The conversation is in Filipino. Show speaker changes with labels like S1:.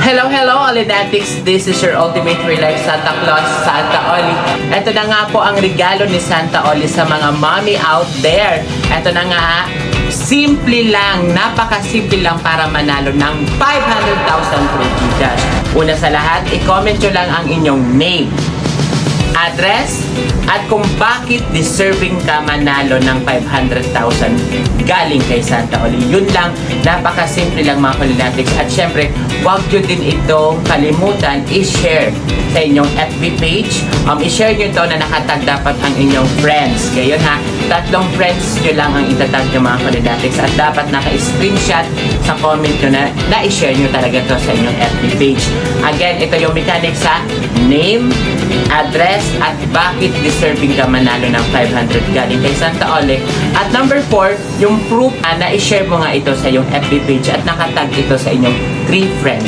S1: Hello, hello, Olidatics! This is your ultimate real life Santa Claus, Santa Oli. Ito na nga po ang regalo ni Santa Oli sa mga mommy out there. Ito na nga, simple lang, napakasimple lang para manalo ng 500,000 through GCash. Una sa lahat, i-comment nyo lang ang inyong name, address, at kung bakit deserving ka manalo ng 500,000 galing kay Santa Oli. Yun lang, napakasimple lang mga Olidatics. At syempre, huwag nyo din itong kalimutan i-share sa inyong FB page. I-share nyo ito na nakatag dapat ang inyong friends. Ngayon ha, 3 friends nyo lang ang itatag nyo mga Olidatics. At dapat naka-screenshot sa comment nyo na i-share nyo talaga ito sa inyong FB page. Again, ito yung mechanics sa name, address, at bakit deserving ka manalo ng 500 galing kay Santa Oli. At number 4, yung proof na i-share mo nga ito sa iyong FB page at nakatag ito sa inyong 3 friends.